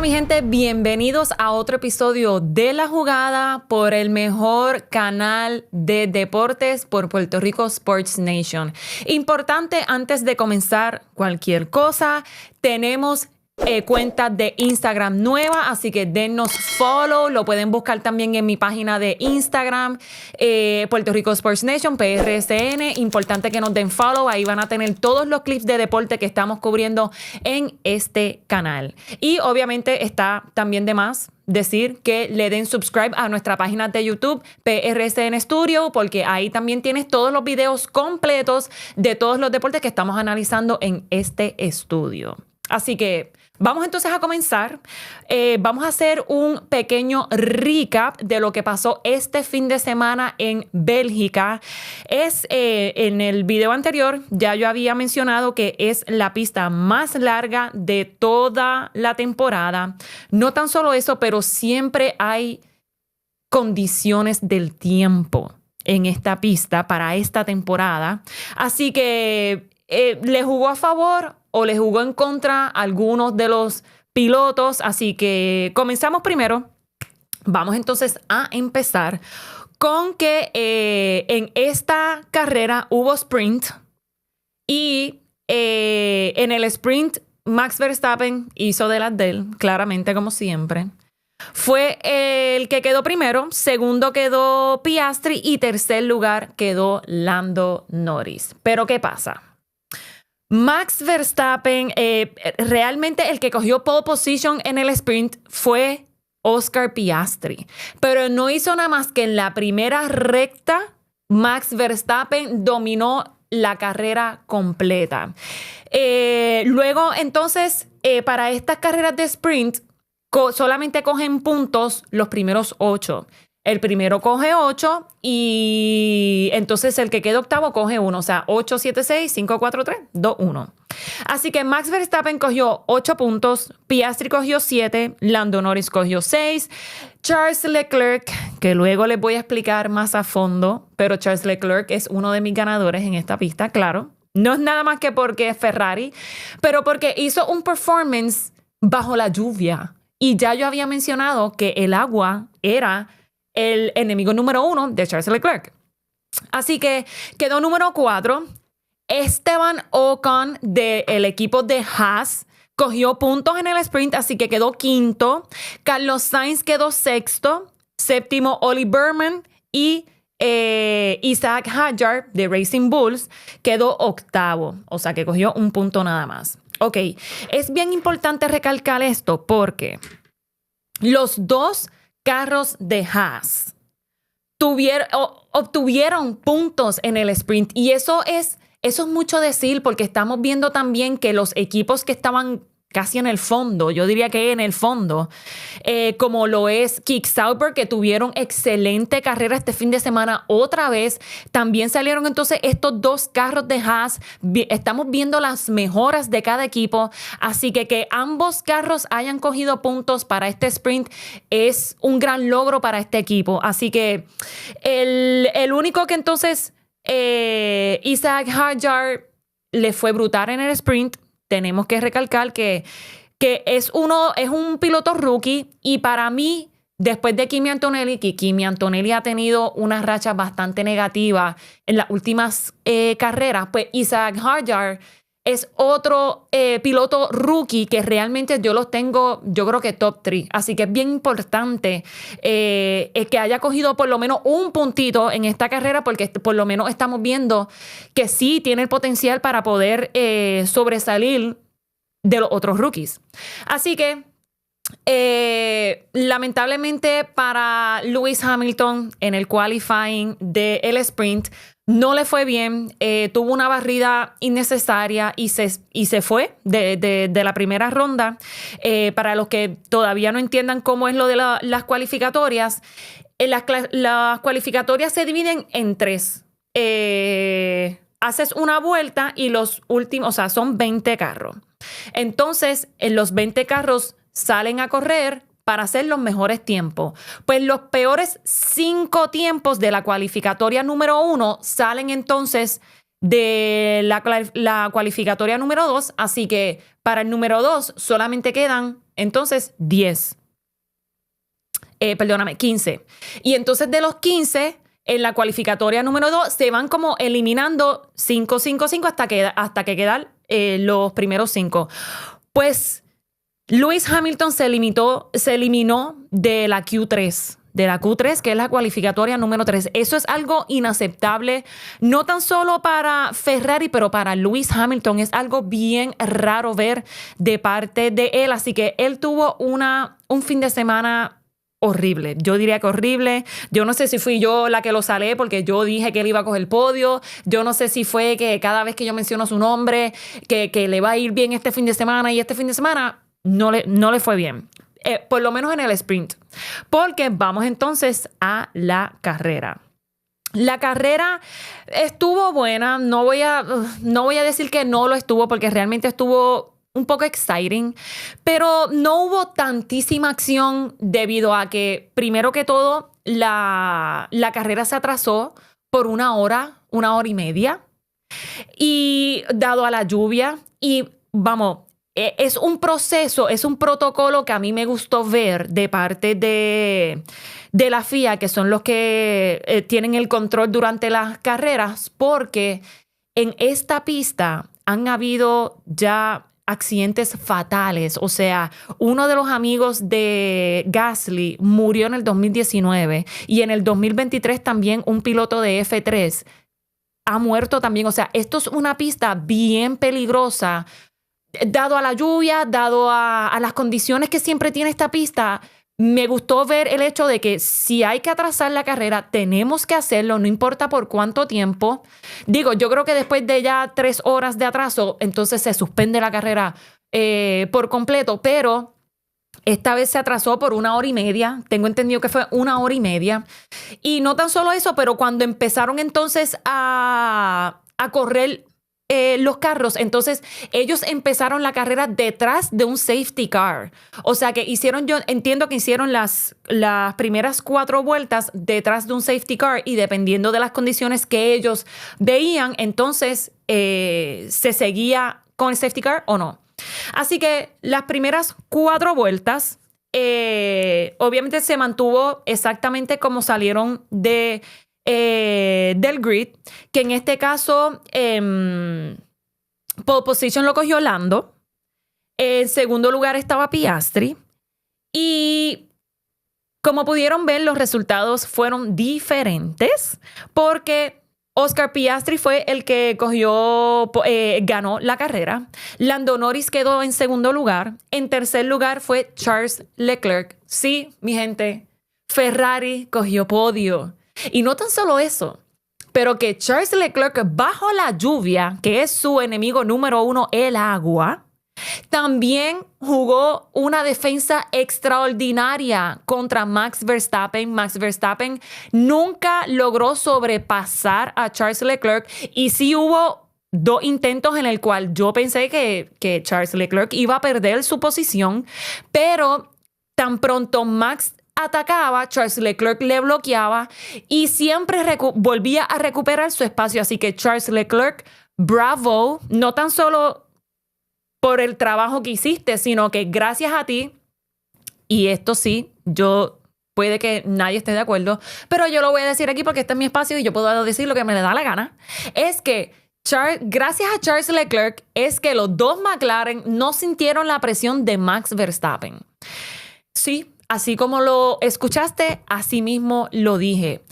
Bueno, mi gente, bienvenidos a otro episodio de La Jugada por el mejor canal de deportes por Puerto Rico Sports Nation. Importante, antes de comenzar cualquier cosa, tenemos cuenta de Instagram nueva, así que dennos follow. Lo pueden buscar también en mi página de Instagram, Puerto Rico Sports Nation, PRSN. Importante que nos den follow. Ahí van a tener todos los clips de deporte que estamos cubriendo en este canal. Y obviamente está también de más decir que le den subscribe a nuestra página de YouTube, PRSN Studio, porque ahí también tienes todos los videos completos de todos los deportes que estamos analizando en este estudio. Así que vamos entonces a comenzar. Vamos a hacer un pequeño recap de lo que pasó este fin de semana en Bélgica. En el video anterior ya yo había mencionado que es la pista más larga de toda la temporada. No tan solo eso, pero siempre hay condiciones del tiempo en esta pista para esta temporada. Así que le jugó a favor o le jugó en contra a algunos de los pilotos. Así que comenzamos primero. Vamos entonces a empezar con que en esta carrera hubo sprint y en el sprint Max Verstappen hizo de las de él, claramente como siempre. Fue el que quedó primero, segundo quedó Piastri y tercer lugar quedó Lando Norris. Pero ¿qué pasa? Max Verstappen, realmente el que cogió pole position en el sprint fue Oscar Piastri, pero no hizo nada más que en la primera recta Max Verstappen dominó la carrera completa. Luego entonces para estas carreras de sprint solamente cogen puntos los primeros 8. El primero coge 8 y entonces el que queda octavo coge 1. O sea, 8, 7, 6, 5, 4, 3, 2, 1. Así que Max Verstappen cogió 8 puntos, Piastri cogió 7, Lando Norris cogió 6, Charles Leclerc, que luego les voy a explicar más a fondo, pero Charles Leclerc es uno de mis ganadores en esta pista, claro. No es nada más que porque es Ferrari, pero porque hizo un performance bajo la lluvia. Y ya yo había mencionado que el agua era el enemigo número 1 de Charles Leclerc. Así que quedó número 4. Esteban Ocon del equipo de Haas cogió puntos en el sprint, así que quedó quinto. Carlos Sainz quedó sexto. Séptimo, Oli Berman y Isaac Hadjar de Racing Bulls quedó octavo. O sea que cogió un punto nada más. Ok, es bien importante recalcar esto porque los dos carros de Haas obtuvieron puntos en el sprint y eso es mucho decir porque estamos viendo también que los equipos que estaban casi en el fondo, yo diría que en el fondo, como lo es Kick Sauber, que tuvieron excelente carrera este fin de semana otra vez. También salieron entonces estos dos carros de Haas. Estamos viendo las mejoras de cada equipo. Así que ambos carros hayan cogido puntos para este sprint es un gran logro para este equipo. Así que el único que entonces Isaac Hadjar le fue brutal en el sprint. Tenemos que recalcar que es un piloto rookie y para mí, después de Kimi Antonelli, que Kimi Antonelli ha tenido una racha bastante negativa en las últimas carreras, pues Isaac Hadjar es otro piloto rookie que realmente yo los tengo, yo creo que top 3. Así que es bien importante que haya cogido por lo menos un puntito en esta carrera porque por lo menos estamos viendo que sí tiene el potencial para poder sobresalir de los otros rookies. Así que lamentablemente para Lewis Hamilton en el qualifying del sprint no le fue bien, tuvo una barrida innecesaria y se fue de la primera ronda. Para los que todavía no entiendan cómo es lo de las cualificatorias, las cualificatorias se dividen en 3. Haces una vuelta y los últimos, o sea, son 20 carros. Entonces, en los 20 carros salen a correr para hacer los mejores tiempos. Pues los peores 5 tiempos de la cualificatoria número 1 salen entonces de la cualificatoria número 2, así que para el número 2 solamente quedan entonces 10. Perdóname, 15. Y entonces de los 15, en la cualificatoria número 2 se van como eliminando 5, 5, 5 hasta que quedan los primeros 5. Pues Lewis Hamilton se eliminó de la Q3. De la Q3, que es la cualificatoria número 3. Eso es algo inaceptable, no tan solo para Ferrari, pero para Lewis Hamilton. Es algo bien raro ver de parte de él. Así que él tuvo un fin de semana horrible. Yo diría que horrible. Yo no sé si fui yo la que lo salé porque yo dije que él iba a coger el podio. Yo no sé si fue que cada vez que yo menciono su nombre, que le va a ir bien este fin de semana y este fin de semana no le fue bien. Por lo menos en el sprint. Porque vamos entonces a la carrera. La carrera estuvo buena. No voy a decir que no lo estuvo porque realmente estuvo un poco exciting. Pero no hubo tantísima acción debido a que, primero que todo, la carrera se atrasó por 1 hora y media. Y dado a la lluvia. Y vamos, es un proceso, es un protocolo que a mí me gustó ver de parte de la FIA, que son los que tienen el control durante las carreras, porque en esta pista han habido ya accidentes fatales. O sea, uno de los amigos de Gasly murió en el 2019 y en el 2023 también un piloto de F3 ha muerto también. O sea, esto es una pista bien peligrosa. Dado a la lluvia, dado a las condiciones que siempre tiene esta pista, me gustó ver el hecho de que si hay que atrasar la carrera, tenemos que hacerlo, no importa por cuánto tiempo. Digo, yo creo que después de ya 3 horas de atraso, entonces se suspende la carrera por completo, pero esta vez se atrasó por 1 hora y media. Tengo entendido que fue 1 hora y media. Y no tan solo eso, pero cuando empezaron entonces a correr los carros, entonces ellos empezaron la carrera detrás de un safety car. O sea que yo entiendo que hicieron las primeras 4 vueltas detrás de un safety car y dependiendo de las condiciones que ellos veían, entonces se seguía con el safety car o no. Así que las primeras 4 vueltas obviamente se mantuvo exactamente como salieron del grid, que en este caso pole position lo cogió Lando. En segundo lugar estaba Piastri y como pudieron ver, los resultados fueron diferentes porque Oscar Piastri fue el que ganó la carrera. Lando Norris quedó en segundo lugar. En tercer lugar fue Charles Leclerc. Sí, mi gente, Ferrari cogió podio. Y no tan solo eso, pero que Charles Leclerc, bajo la lluvia, que es su enemigo número 1, el agua, también jugó una defensa extraordinaria contra Max Verstappen. Max Verstappen nunca logró sobrepasar a Charles Leclerc y sí hubo 2 intentos en el cual yo pensé que Charles Leclerc iba a perder su posición, pero tan pronto Max atacaba, Charles Leclerc le bloqueaba y siempre volvía a recuperar su espacio. Así que Charles Leclerc, bravo, no tan solo por el trabajo que hiciste, sino que gracias a ti, y esto sí, puede que nadie esté de acuerdo, pero yo lo voy a decir aquí porque este es mi espacio y yo puedo decir lo que me le da la gana, es que gracias a Charles Leclerc es que los 2 McLaren no sintieron la presión de Max Verstappen. Sí, así como lo escuchaste, así mismo lo dije.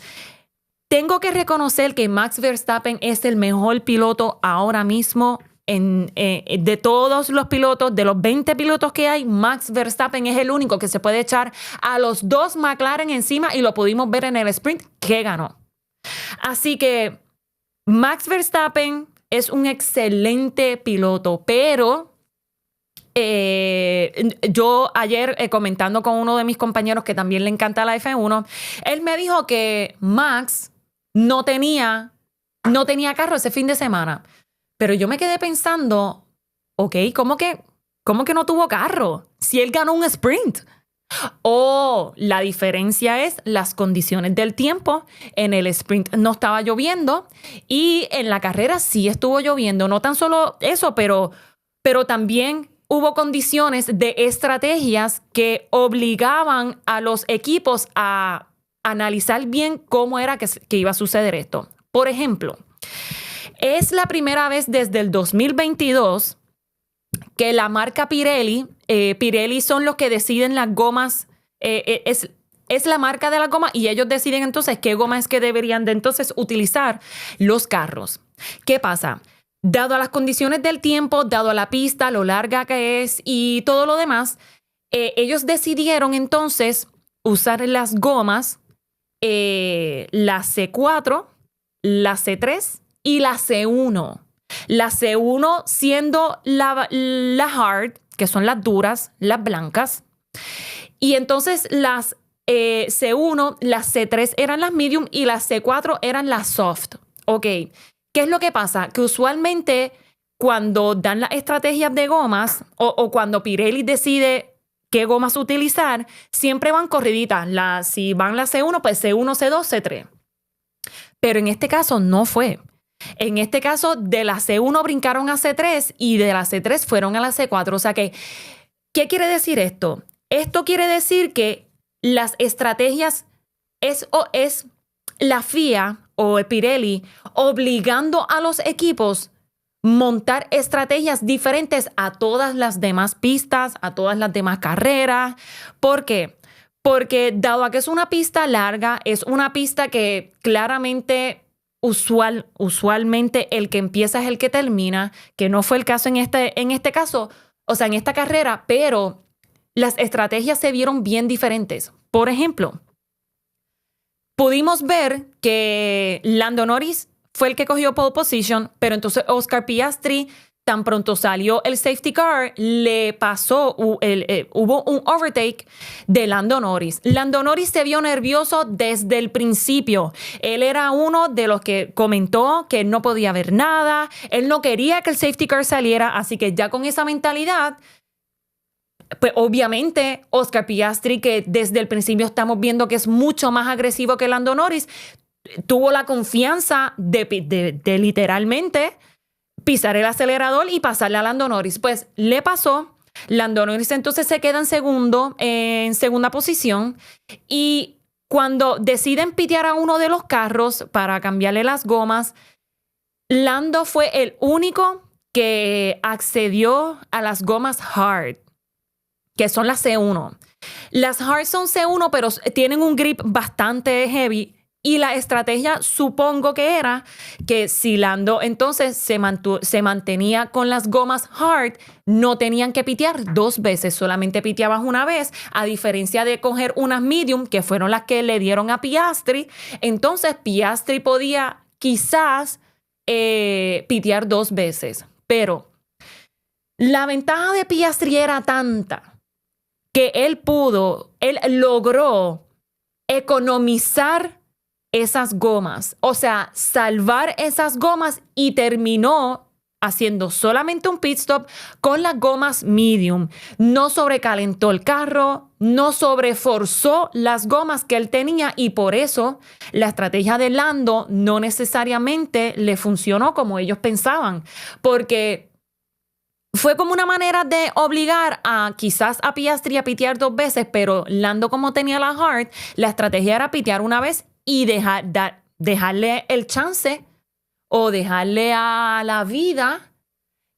Tengo que reconocer que Max Verstappen es el mejor piloto ahora mismo. De todos los pilotos, de los 20 pilotos que hay, Max Verstappen es el único que se puede echar a los 2 McLaren encima y lo pudimos ver en el sprint que ganó. Así que Max Verstappen es un excelente piloto, pero yo ayer comentando con uno de mis compañeros que también le encanta la F1, él me dijo que Max no tenía carro ese fin de semana. Pero yo me quedé pensando, ok, ¿cómo que no tuvo carro? Si él ganó un sprint. O la diferencia es las condiciones del tiempo. En el sprint no estaba lloviendo y en la carrera sí estuvo lloviendo. No tan solo eso, pero también hubo condiciones de estrategias que obligaban a los equipos a analizar bien cómo era que iba a suceder esto. Por ejemplo, es la primera vez desde el 2022 que la marca Pirelli son los que deciden las gomas, es la marca de la goma y ellos deciden entonces qué goma es que deberían de entonces utilizar los carros. ¿Qué pasa? Dado a las condiciones del tiempo, dado a la pista, lo larga que es y todo lo demás, ellos decidieron entonces usar las gomas, la C4, la C3 y la C1. La C1 siendo la hard, que son las duras, las blancas. Y entonces las C1, las C3 eran las medium y las C4 eran las soft. Ok, ¿qué es lo que pasa? Que usualmente cuando dan las estrategias de gomas o cuando Pirelli decide qué gomas utilizar, siempre van corriditas. Si van la C1, pues C1, C2, C3. Pero en este caso no fue. En este caso, de la C1 brincaron a C3 y de la C3 fueron a la C4. O sea que, ¿qué quiere decir esto? Esto quiere decir que las estrategias es la FIA o Pirelli obligando a los equipos montar estrategias diferentes a todas las demás pistas, a todas las demás carreras. ¿Por qué? Porque dado a que es una pista larga, es una pista que claramente usualmente el que empieza es el que termina, que no fue el caso en este caso, o sea, en esta carrera, pero las estrategias se vieron bien diferentes. Por ejemplo, pudimos ver que Lando Norris fue el que cogió pole position, pero entonces Oscar Piastri, tan pronto salió el safety car, le pasó, hubo un overtake de Lando Norris. Lando Norris se vio nervioso desde el principio. Él era uno de los que comentó que no podía ver nada. Él no quería que el safety car saliera, así que ya con esa mentalidad, pues obviamente Oscar Piastri, que desde el principio estamos viendo que es mucho más agresivo que Lando Norris, tuvo la confianza de literalmente pisar el acelerador y pasarle a Lando Norris. Pues le pasó. Lando Norris entonces se queda en segunda posición y cuando deciden pitear a uno de los carros para cambiarle las gomas, Lando fue el único que accedió a las gomas hard, que son las C1. Las hard son C1, pero tienen un grip bastante heavy. Y la estrategia supongo que era que si Lando entonces se mantenía con las gomas hard, no tenían que pitear dos veces, solamente piteabas una vez, a diferencia de coger unas medium, que fueron las que le dieron a Piastri. Entonces Piastri podía quizás pitear dos veces, pero la ventaja de Piastri era tanta que él logró economizar esas gomas, o sea, salvar esas gomas y terminó haciendo solamente un pit stop con las gomas medium. No sobrecalentó el carro, no sobreforzó las gomas que él tenía y por eso la estrategia de Lando no necesariamente le funcionó como ellos pensaban, porque fue como una manera de obligar a quizás a Piastri a pitear dos veces, pero Lando, como tenía la hard, la estrategia era pitear una vez y dejarle el chance o dejarle a la vida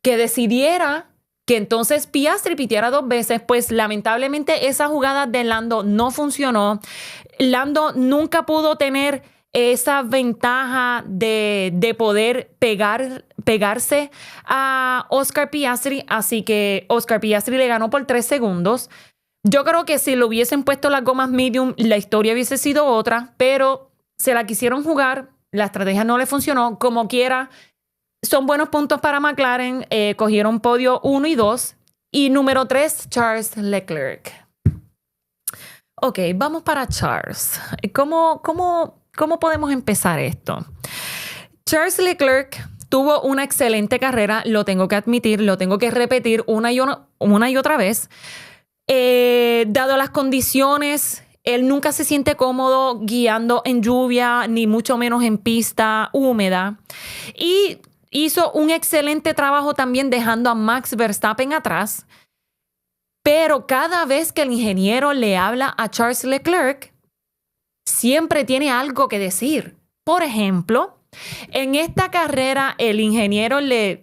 que decidiera que entonces Piastri piteara dos veces. Pues lamentablemente esa jugada de Lando no funcionó. Lando nunca pudo tener esa ventaja de poder pegarse a Oscar Piastri, así que Oscar Piastri le ganó por 3 segundos. Yo creo que si le hubiesen puesto las gomas medium, la historia hubiese sido otra, pero se la quisieron jugar, la estrategia no le funcionó. Como quiera, son buenos puntos para McLaren. Cogieron podio 1 y 2. Y número 3, Charles Leclerc. Ok, vamos para Charles. ¿Cómo podemos empezar esto? Charles Leclerc tuvo una excelente carrera, lo tengo que admitir, lo tengo que repetir una y otra vez. Dado las condiciones, él nunca se siente cómodo guiando en lluvia, ni mucho menos en pista húmeda. Y hizo un excelente trabajo también dejando a Max Verstappen atrás. Pero cada vez que el ingeniero le habla a Charles Leclerc, siempre tiene algo que decir. Por ejemplo, en esta carrera el ingeniero le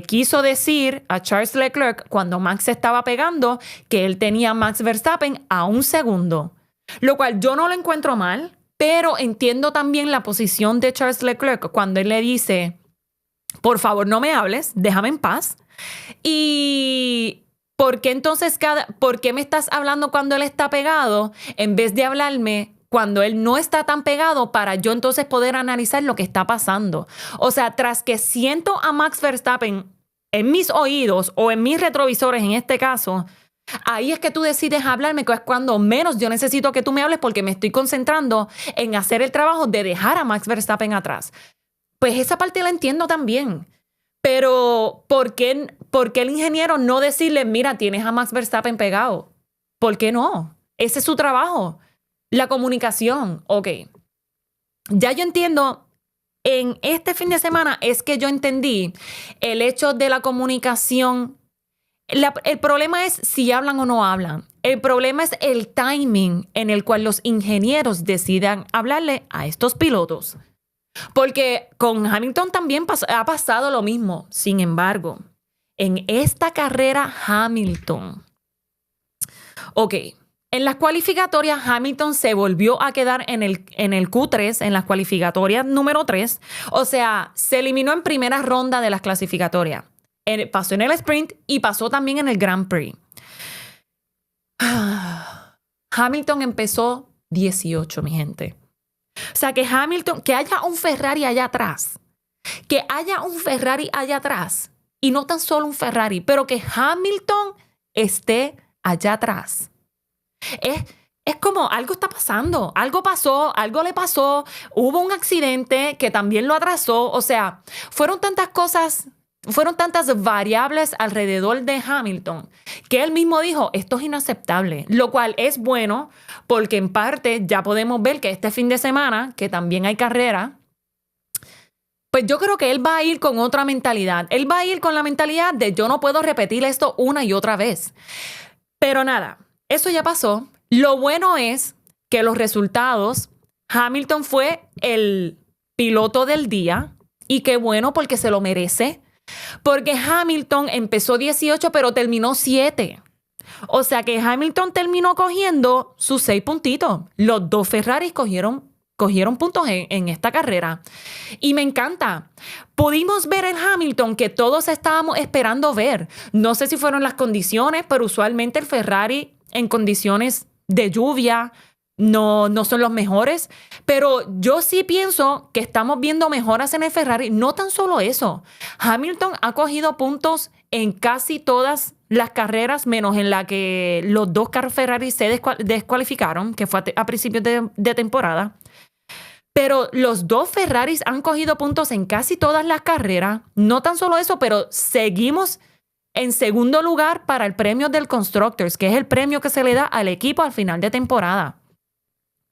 quiso decir a Charles Leclerc cuando Max estaba pegando que él tenía a Max Verstappen a 1 segundo. Lo cual yo no lo encuentro mal, pero entiendo también la posición de Charles Leclerc cuando él le dice, por favor no me hables, déjame en paz. Y ¿por qué entonces por qué me estás hablando cuando él está pegado en vez de hablarme cuando él no está tan pegado para yo entonces poder analizar lo que está pasando? O sea, tras que siento a Max Verstappen en mis oídos o en mis retrovisores en este caso, ahí es que tú decides hablarme, que es cuando menos yo necesito que tú me hables porque me estoy concentrando en hacer el trabajo de dejar a Max Verstappen atrás. Pues esa parte la entiendo también. Pero ¿por qué el ingeniero no decirle, mira, tienes a Max Verstappen pegado? ¿Por qué no? Ese es su trabajo. La comunicación. Ok. Ya yo entiendo, en este fin de semana es que yo entendí el hecho de la comunicación. El problema es si hablan o no hablan. El problema es el timing en el cual los ingenieros decidan hablarle a estos pilotos. Porque con Hamilton también ha pasado lo mismo. Sin embargo, en esta carrera Hamilton, en las cualificatorias Hamilton se volvió a quedar en el Q3, en las cualificatorias número 3. O sea, se eliminó en primera ronda de las clasificatorias. Pasó en el sprint y pasó también en el Grand Prix. Hamilton empezó 18, mi gente. O sea, que haya un Ferrari allá atrás, y no tan solo un Ferrari, pero que Hamilton esté allá atrás. Es como algo está pasando, algo pasó, algo le pasó, hubo un accidente que también lo atrasó. O sea, fueron tantas variables alrededor de Hamilton que él mismo dijo, esto es inaceptable, lo cual es bueno porque en parte ya podemos ver que este fin de semana, que también hay carrera, pues yo creo que él va a ir con otra mentalidad. Él va a ir con la mentalidad de yo no puedo repetir esto una y otra vez. Pero nada, eso ya pasó. Lo bueno es que los resultados, Hamilton fue el piloto del día y qué bueno porque se lo merece. Porque Hamilton empezó 18 pero terminó 7. O sea que Hamilton terminó cogiendo sus 6 puntitos. Los 2 Ferraris cogieron puntos en esta carrera. Y me encanta. Pudimos ver el Hamilton que todos estábamos esperando ver. No sé si fueron las condiciones, pero usualmente el Ferrari en condiciones de lluvia no son los mejores, pero yo sí pienso que estamos viendo mejoras en el Ferrari. No tan solo eso. Hamilton ha cogido puntos en casi todas las carreras, menos en la que los 2 carros Ferrari se descualificaron, que fue a principios de temporada. Pero los 2 Ferraris han cogido puntos en casi todas las carreras. No tan solo eso, pero seguimos en segundo lugar para el premio del Constructors, que es el premio que se le da al equipo al final de temporada.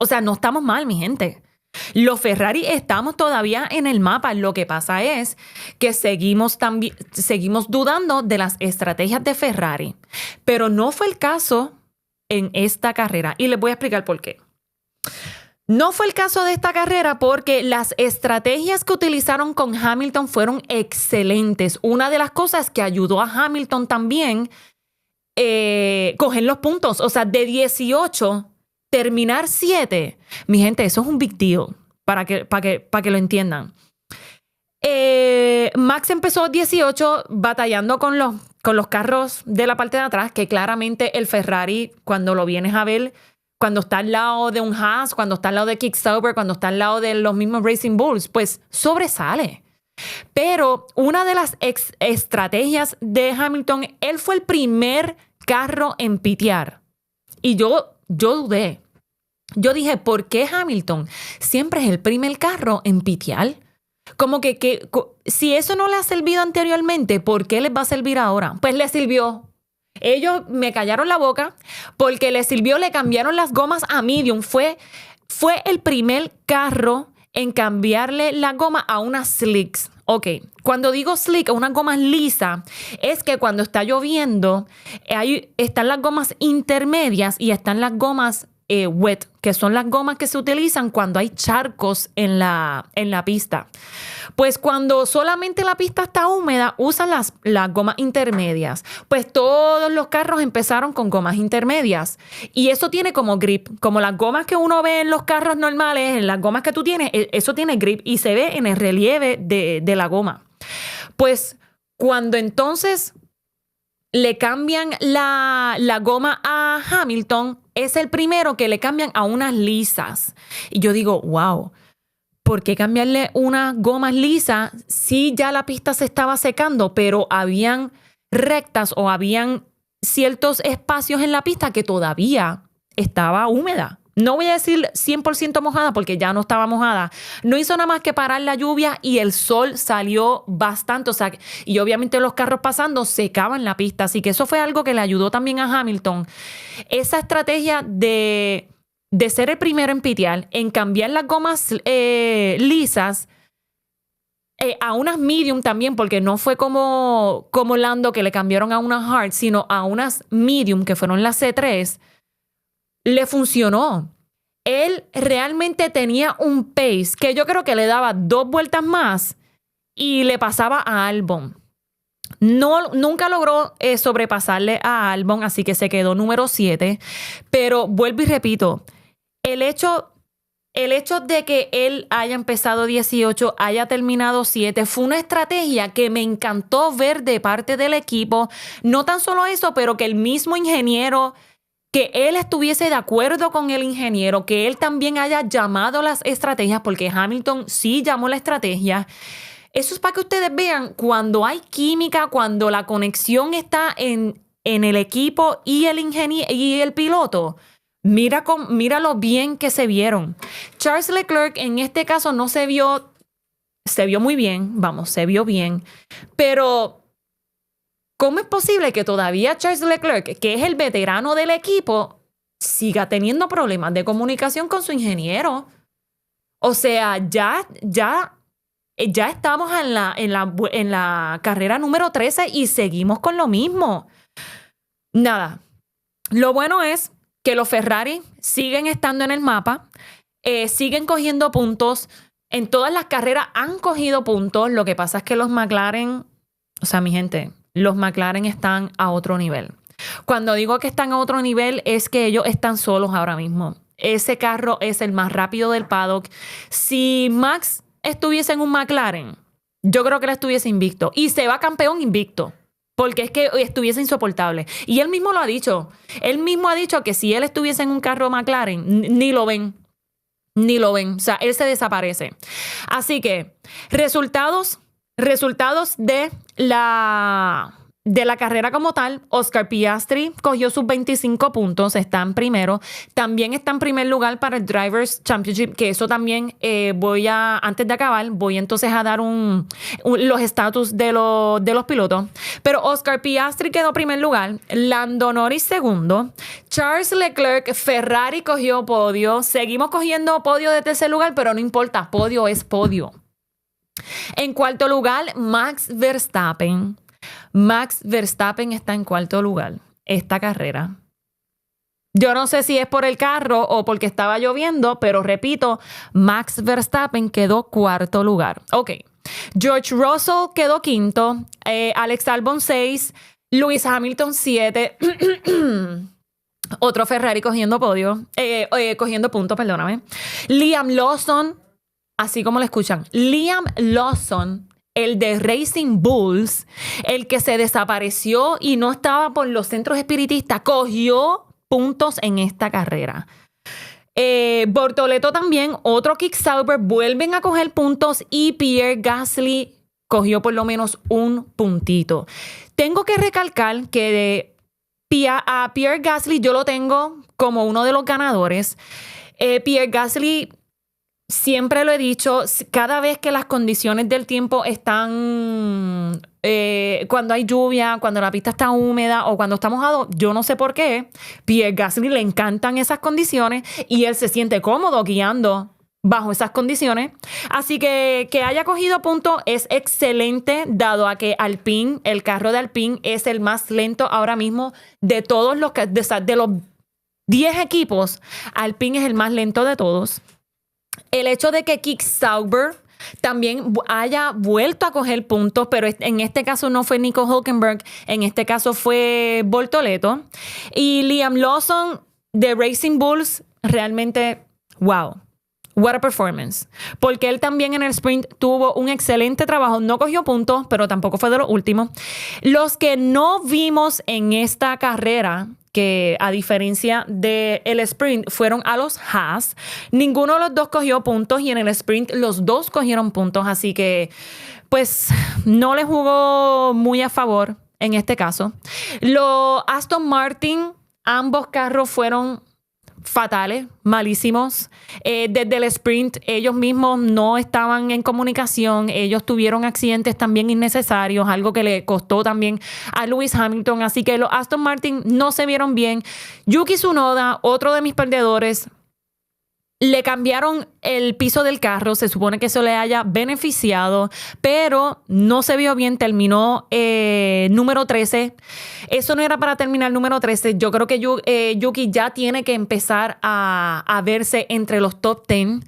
O sea, no estamos mal, mi gente. Los Ferrari estamos todavía en el mapa. Lo que pasa es que seguimos dudando de las estrategias de Ferrari. Pero no fue el caso en esta carrera. Y les voy a explicar por qué. No fue el caso de esta carrera porque las estrategias que utilizaron con Hamilton fueron excelentes. Una de las cosas que ayudó a Hamilton también coger los puntos. O sea, de 18... terminar 7, mi gente, eso es un big deal, para que lo entiendan. Max empezó 18 batallando con los carros de la parte de atrás, que claramente el Ferrari, cuando lo vienes a ver, cuando está al lado de un Haas, cuando está al lado de Kick Sauber, cuando está al lado de los mismos Racing Bulls, pues sobresale. Pero una de las estrategias de Hamilton, él fue el primer carro en pitear. Y yo dudé. Yo dije, ¿por qué Hamilton siempre es el primer carro en pitear? Como que si eso no le ha servido anteriormente, ¿por qué les va a servir ahora? Pues le sirvió. Ellos me callaron la boca porque les sirvió, le cambiaron las gomas a medium. Fue el primer carro en cambiarle la goma a unas slicks. Ok, cuando digo slick, unas gomas lisas, es que cuando está lloviendo, están las gomas intermedias y están las gomas wet, que son las gomas que se utilizan cuando hay charcos en la pista. Pues cuando solamente la pista está húmeda, usan las gomas intermedias. Pues todos los carros empezaron con gomas intermedias. Y eso tiene como grip. Como las gomas que uno ve en los carros normales, en las gomas que tú tienes, eso tiene grip y se ve en el relieve de la goma. Pues cuando entonces le cambian la goma a Hamilton, es el primero que le cambian a unas lisas. Y yo digo, wow, ¿por qué cambiarle unas gomas lisas si ya la pista se estaba secando, pero habían rectas o habían ciertos espacios en la pista que todavía estaba húmeda? No voy a decir 100% mojada porque ya no estaba mojada. No hizo nada más que parar la lluvia y el sol salió bastante. O sea, y obviamente los carros pasando secaban la pista. Así que eso fue algo que le ayudó también a Hamilton. Esa estrategia de ser el primero en pitear, en cambiar las gomas lisas a unas medium también, porque no fue como Lando que le cambiaron a unas hard, sino a unas medium que fueron las C3. Le funcionó. Él realmente tenía un pace que yo creo que le daba 2 vueltas más y le pasaba a Albon. Nunca logró sobrepasarle a Albon, así que se quedó número 7. Pero vuelvo y repito, el hecho de que él haya empezado 18, haya terminado 7, fue una estrategia que me encantó ver de parte del equipo. No tan solo eso, pero que el mismo ingeniero, que él estuviese de acuerdo con el ingeniero, que él también haya llamado las estrategias, porque Hamilton sí llamó la estrategia. Eso es para que ustedes vean cuando hay química, cuando la conexión está en el equipo y el ingeniero y el piloto. Mira lo bien que se vieron. Charles Leclerc en este caso no se vio muy bien, se vio bien, pero ¿cómo es posible que todavía Charles Leclerc, que es el veterano del equipo, siga teniendo problemas de comunicación con su ingeniero? O sea, ya estamos en la carrera número 13 y seguimos con lo mismo. Nada. Lo bueno es que los Ferrari siguen estando en el mapa, siguen cogiendo puntos. En todas las carreras han cogido puntos. Lo que pasa es que los McLaren, o sea, mi gente, los McLaren están a otro nivel. Cuando digo que están a otro nivel es que ellos están solos ahora mismo. Ese carro es el más rápido del paddock. Si Max estuviese en un McLaren, yo creo que él estuviese invicto. Y se va campeón invicto. Porque es que estuviese insoportable. Y él mismo lo ha dicho. Él mismo ha dicho que si él estuviese en un carro McLaren, ni lo ven. Ni lo ven. O sea, él se desaparece. Así que, resultados de la carrera como tal. Oscar Piastri cogió sus 25 puntos, está en primero. También está en primer lugar para el Drivers' Championship, que eso también antes de acabar, voy entonces a dar los estatus de los pilotos. Pero Oscar Piastri quedó primer lugar, Lando Norris segundo, Charles Leclerc, Ferrari cogió podio, seguimos cogiendo podio de tercer lugar, pero no importa, podio es podio. En cuarto lugar, Max Verstappen. Max Verstappen está en cuarto lugar esta carrera. Yo no sé si es por el carro o porque estaba lloviendo, pero repito, Max Verstappen quedó cuarto lugar. Ok. George Russell quedó quinto, Alex Albon 6, Lewis Hamilton 7, otro Ferrari cogiendo puntos, perdóname. Liam Lawson, así como lo escuchan, Liam Lawson, el de Racing Bulls, el que se desapareció y no estaba por los centros espiritistas, cogió puntos en esta carrera. Bortoleto también, otro Kick Sauber, vuelven a coger puntos y Pierre Gasly cogió por lo menos un puntito. Tengo que recalcar que a Pierre Gasly yo lo tengo como uno de los ganadores. Pierre Gasly siempre lo he dicho, cada vez que las condiciones del tiempo están, cuando hay lluvia, cuando la pista está húmeda o cuando está mojado, yo no sé por qué, Pierre Gasly le encantan esas condiciones y él se siente cómodo guiando bajo esas condiciones. Así que haya cogido puntos es excelente, dado a que Alpine, el carro de Alpine, es el más lento ahora mismo de todos los, de los 10 equipos. Alpine es el más lento de todos. El hecho de que Kik Sauber también haya vuelto a coger puntos, pero en este caso no fue Nico Hülkenberg, en este caso fue Bortoleto. Y Liam Lawson de Racing Bulls, realmente, wow. What a performance. Porque él también en el sprint tuvo un excelente trabajo. No cogió puntos, pero tampoco fue de los últimos. Los que no vimos en esta carrera, que a diferencia del sprint, fueron a los Haas. Ninguno de los dos cogió puntos y en el sprint los dos cogieron puntos. Así que, pues, no le jugó muy a favor en este caso. Los Aston Martin, ambos carros fueron fatales, malísimos. Desde el sprint, ellos mismos no estaban en comunicación. Ellos tuvieron accidentes también innecesarios, algo que le costó también a Lewis Hamilton. Así que los Aston Martin no se vieron bien. Yuki Tsunoda, otro de mis perdedores, le cambiaron el piso del carro. Se supone que eso le haya beneficiado, pero no se vio bien. Terminó número 13. Eso no era para terminar número 13. Yo creo que Yuki ya tiene que empezar a verse entre los top 10.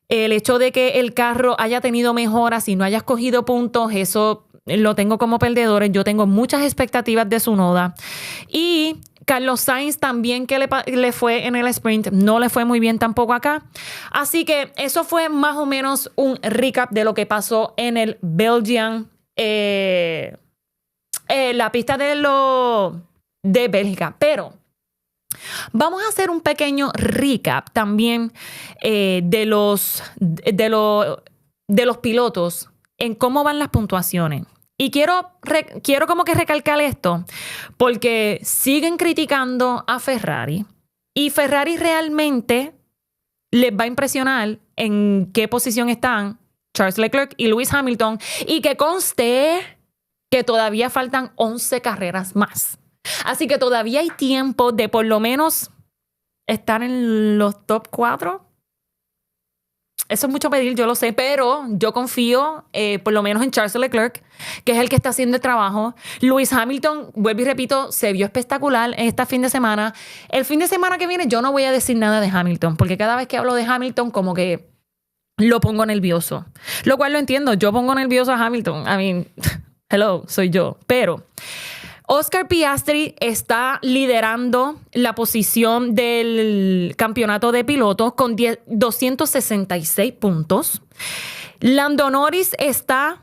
El hecho de que el carro haya tenido mejoras y no hayas cogido puntos, eso lo tengo como perdedores. Yo tengo muchas expectativas de Tsunoda. Y Carlos Sainz también, que le fue en el sprint, no le fue muy bien tampoco acá. Así que eso fue más o menos un recap de lo que pasó en el Belgian, la pista de Bélgica. Pero vamos a hacer un pequeño recap también de los pilotos en cómo van las puntuaciones. Y quiero como que recalcar esto, porque siguen criticando a Ferrari y Ferrari realmente les va a impresionar en qué posición están Charles Leclerc y Lewis Hamilton, y que conste que todavía faltan 11 carreras más. Así que todavía hay tiempo de por lo menos estar en los top 4. Eso es mucho pedir, yo lo sé, pero yo confío por lo menos en Charles Leclerc, que es el que está haciendo el trabajo. Lewis Hamilton, vuelvo y repito, se vio espectacular este fin de semana. El fin de semana que viene yo no voy a decir nada de Hamilton, porque cada vez que hablo de Hamilton como que lo pongo nervioso. Lo cual lo entiendo, yo pongo nervioso a Hamilton. I mean, hello, soy yo. Pero Oscar Piastri está liderando la posición del campeonato de pilotos con 266 puntos. Lando Norris está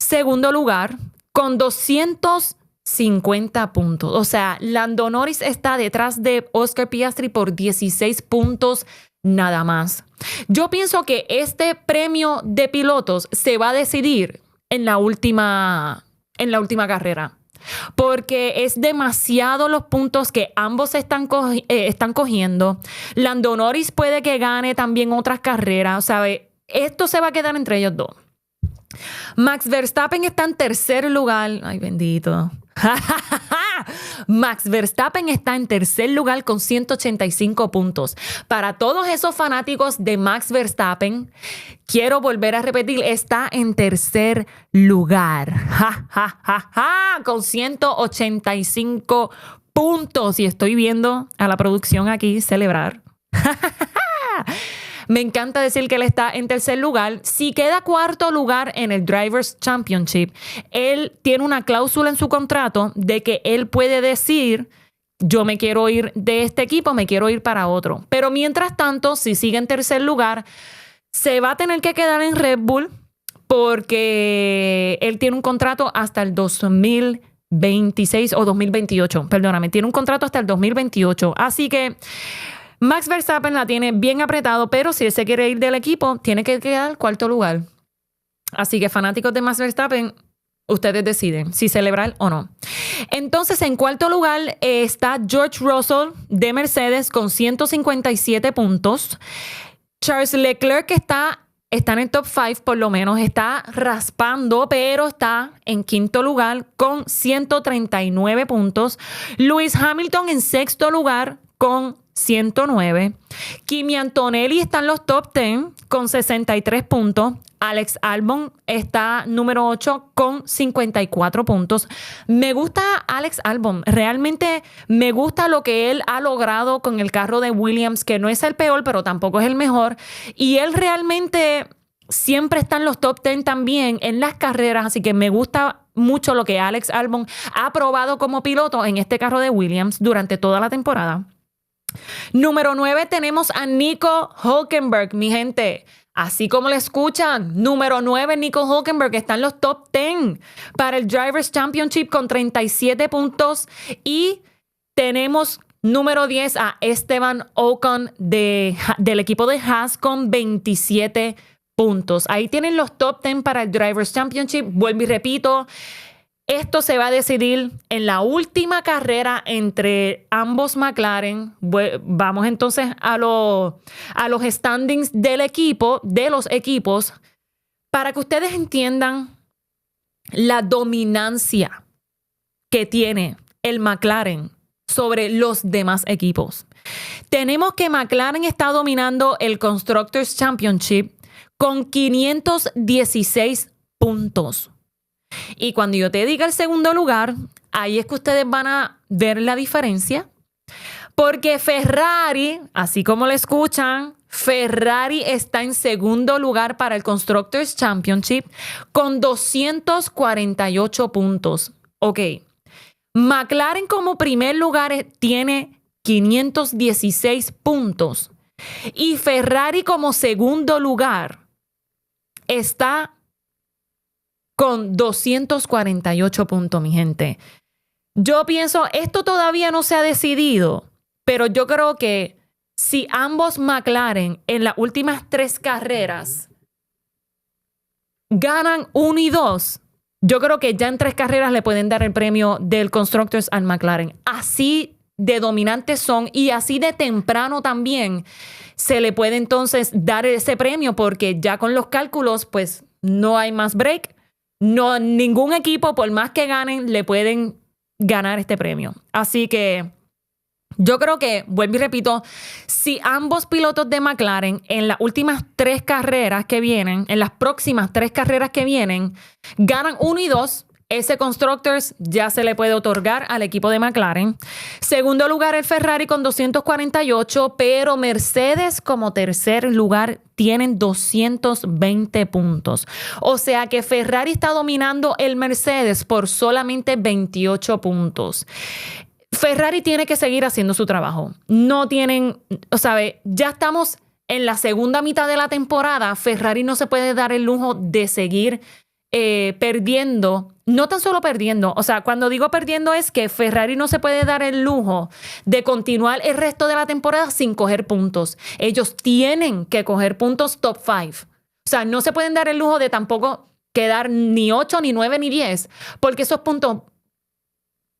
segundo lugar con 250 puntos. O sea, Lando Norris está detrás de Oscar Piastri por 16 puntos nada más. Yo pienso que este premio de pilotos se va a decidir en la última carrera, porque es demasiado los puntos que ambos están cogiendo. Lando Norris puede que gane también otras carreras, ¿sabe? Esto se va a quedar entre ellos dos. Max Verstappen está en tercer lugar. Ay, bendito. Max Verstappen está en tercer lugar con 185 puntos. Para todos esos fanáticos de Max Verstappen, quiero volver a repetir, está en tercer lugar. Con 185 puntos. Y estoy viendo a la producción aquí celebrar. Me encanta decir que él está en tercer lugar. Si queda cuarto lugar en el Drivers' Championship, él tiene una cláusula en su contrato de que él puede decir: yo me quiero ir de este equipo, me quiero ir para otro. Pero mientras tanto, si sigue en tercer lugar, se va a tener que quedar en Red Bull, porque él tiene un contrato hasta el 2026 o 2028. Perdóname, tiene un contrato hasta el 2028. Así que Max Verstappen la tiene bien apretado, pero si él se quiere ir del equipo, tiene que quedar cuarto lugar. Así que fanáticos de Max Verstappen, ustedes deciden si celebrar o no. Entonces, en cuarto lugar está George Russell de Mercedes con 157 puntos. Charles Leclerc está en el top 5, por lo menos está raspando, pero está en quinto lugar con 139 puntos. Lewis Hamilton en sexto lugar con 109. Kimi Antonelli está en los top 10 con 63 puntos. Alex Albon está número 8 con 54 puntos. Me gusta Alex Albon. Realmente me gusta lo que él ha logrado con el carro de Williams, que no es el peor, pero tampoco es el mejor. Y él realmente siempre está en los top 10 también en las carreras. Así que me gusta mucho lo que Alex Albon ha probado como piloto en este carro de Williams durante toda la temporada. Número 9 tenemos a Nico Hülkenberg, mi gente. Así como lo escuchan, número 9, Nico Hülkenberg, está en los top 10 para el Drivers' Championship con 37 puntos. Y tenemos número 10 a Esteban Ocon del equipo de Haas con 27 puntos. Ahí tienen los top 10 para el Drivers' Championship. Vuelvo y repito, esto se va a decidir en la última carrera entre ambos McLaren. Vamos entonces a los standings de los equipos, para que ustedes entiendan la dominancia que tiene el McLaren sobre los demás equipos. Tenemos que McLaren está dominando el Constructors' Championship con 516 puntos. Y cuando yo te diga el segundo lugar, ahí es que ustedes van a ver la diferencia. Porque Ferrari, así como lo escuchan, Ferrari está en segundo lugar para el Constructors' Championship con 248 puntos. Ok. McLaren como primer lugar tiene 516 puntos. Y Ferrari como segundo lugar está con 248 puntos, mi gente. Yo pienso, esto todavía no se ha decidido, pero yo creo que si ambos McLaren en las últimas 3 carreras ganan 1 y 2, yo creo que ya en 3 carreras le pueden dar el premio del Constructors al McLaren. Así de dominantes son y así de temprano también se le puede entonces dar ese premio, porque ya con los cálculos pues no hay más break. No, ningún equipo, por más que ganen, le pueden ganar este premio. Así que yo creo que, vuelvo y repito, si ambos pilotos de McLaren en las últimas 3 carreras que vienen, en las próximas 3 carreras que vienen, ganan 1 y 2, ese Constructors ya se le puede otorgar al equipo de McLaren. Segundo lugar, el Ferrari con 248, pero Mercedes como tercer lugar tienen 220 puntos. O sea que Ferrari está dominando el Mercedes por solamente 28 puntos. Ferrari tiene que seguir haciendo su trabajo. No tienen, ya estamos en la segunda mitad de la temporada. Ferrari no se puede dar el lujo de seguir perdiendo. No tan solo perdiendo, cuando digo perdiendo es que Ferrari no se puede dar el lujo de continuar el resto de la temporada sin coger puntos. Ellos tienen que coger puntos top 5. No se pueden dar el lujo de tampoco quedar ni 8, ni 9, ni 10, porque esos puntos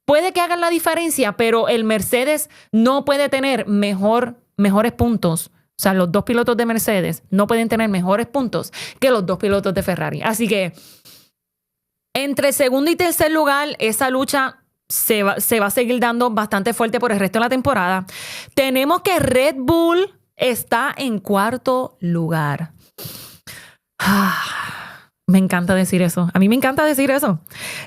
puede que hagan la diferencia, pero el Mercedes no puede tener mejores puntos. Los 2 pilotos de Mercedes no pueden tener mejores puntos que los 2 pilotos de Ferrari. Así que entre segundo y tercer lugar, esa lucha se va a seguir dando bastante fuerte por el resto de la temporada. Tenemos que Red Bull está en cuarto lugar. Me encanta decir eso. A mí me encanta decir eso.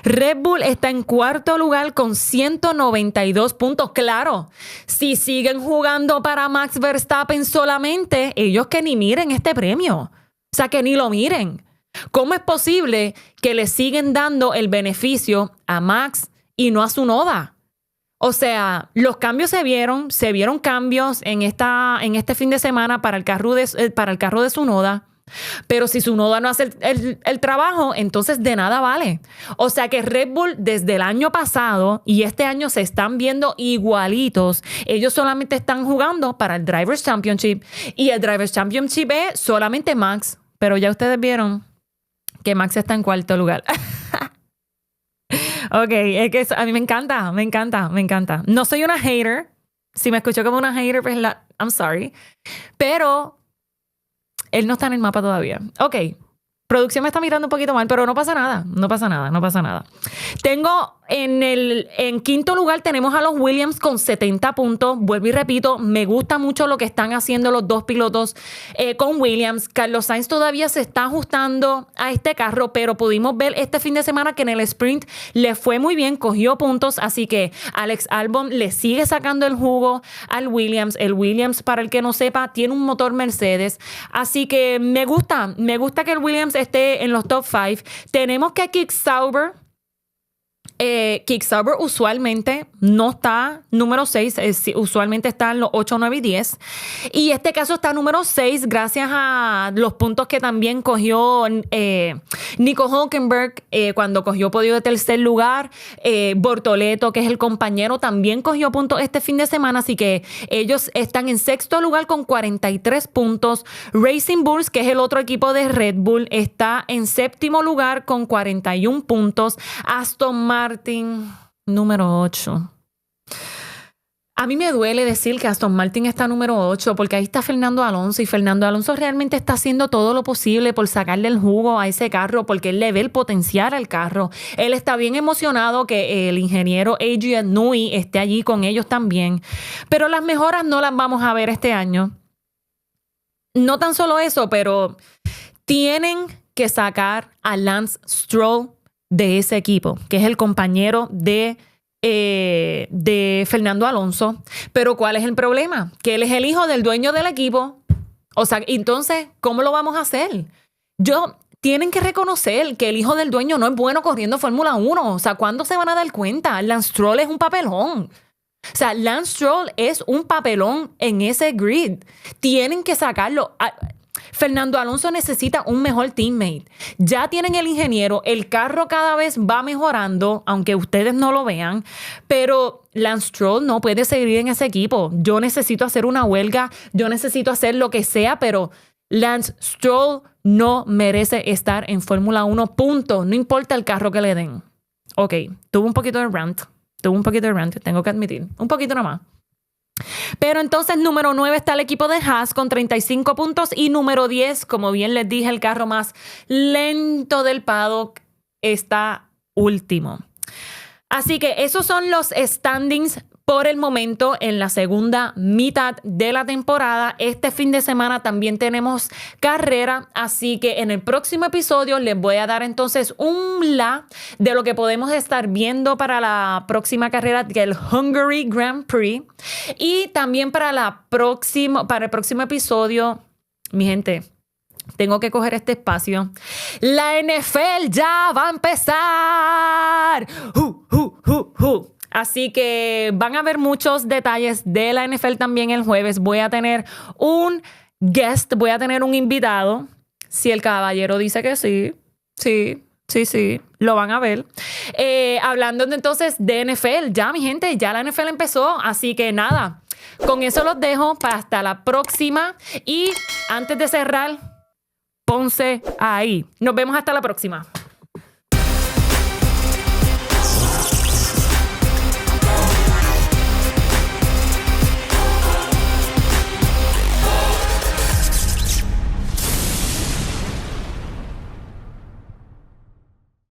Red Bull está en cuarto lugar con 192 puntos. Claro, si siguen jugando para Max Verstappen solamente, ellos que ni miren este premio. Que ni lo miren. ¿Cómo es posible que le siguen dando el beneficio a Max y no a Tsunoda? Los cambios se vieron cambios en este fin de semana para el carro de Tsunoda. Pero si Tsunoda no hace el trabajo, entonces de nada vale. Que Red Bull desde el año pasado y este año se están viendo igualitos. Ellos solamente están jugando para el Drivers' Championship y el Drivers' Championship es solamente Max. Pero ya ustedes vieron que Max está en cuarto lugar. Ok, es que a mí me encanta. No soy una hater. Si me escucho como una hater, pues I'm sorry. Pero Él no está en el mapa todavía. Ok. Producción me está mirando un poquito mal, pero no pasa nada. No pasa nada. Tengo en quinto lugar tenemos a los Williams con 70 puntos. Vuelvo y repito, me gusta mucho lo que están haciendo los dos pilotos con Williams. Carlos Sainz todavía se está ajustando a este carro, pero pudimos ver este fin de semana que en el sprint le fue muy bien, cogió puntos, así que Alex Albon le sigue sacando el jugo al Williams. El Williams, para el que no sepa, tiene un motor Mercedes, así que me gusta que el Williams esté en los top 5. Tenemos que Kick Sauber usualmente no está número 6, usualmente está en los 8, 9 y 10. Y este caso está número 6 gracias a los puntos que también cogió Nico Hülkenberg cuando cogió podio de tercer lugar. Bortoleto, que es el compañero, también cogió puntos este fin de semana, así que ellos están en sexto lugar con 43 puntos. Racing Bulls, que es el otro equipo de Red Bull, está en séptimo lugar con 41 puntos. Aston Martin, número 8. A mí me duele decir que Aston Martin está número 8 porque ahí está Fernando Alonso y Fernando Alonso realmente está haciendo todo lo posible por sacarle el jugo a ese carro porque él le ve el potencial al carro. Él está bien emocionado que el ingeniero Adrian Newey esté allí con ellos también. Pero las mejoras no las vamos a ver este año. No tan solo eso, pero tienen que sacar a Lance Stroll de ese equipo, que es el compañero de Fernando Alonso. Pero ¿cuál es el problema? Que él es el hijo del dueño del equipo. O sea, entonces, ¿cómo lo vamos a hacer? Tienen que reconocer que el hijo del dueño no es bueno corriendo Fórmula 1. O sea, ¿cuándo se van a dar cuenta? Lance Stroll es un papelón. O sea, Lance Stroll es un papelón en ese grid. Tienen que sacarlo. Fernando Alonso necesita un mejor teammate. Ya tienen el ingeniero, el carro cada vez va mejorando, aunque ustedes no lo vean, pero Lance Stroll no puede seguir en ese equipo. Yo necesito hacer una huelga, yo necesito hacer lo que sea, pero Lance Stroll no merece estar en Fórmula 1, punto. No importa el carro que le den. Ok, tuvo un poquito de rant, tengo que admitir. Un poquito nomás. Pero entonces número 9 está el equipo de Haas con 35 puntos y número 10, como bien les dije, el carro más lento del paddock está último. Así que esos son los standings por el momento en la segunda mitad de la temporada. Este fin de semana también tenemos carrera, así que en el próximo episodio les voy a dar entonces un de lo que podemos estar viendo para la próxima carrera, que es el Hungary Grand Prix. Y también para el próximo episodio, mi gente, tengo que coger este espacio. La NFL ya va a empezar. Así que van a ver muchos detalles de la NFL también el jueves. Voy a tener un guest, voy a tener un invitado. Si el caballero dice que sí, lo van a ver. Hablando entonces de NFL, ya mi gente, ya la NFL empezó. Así que nada, con eso los dejo para hasta la próxima. Y antes de cerrar, ponse ahí. Nos vemos hasta la próxima.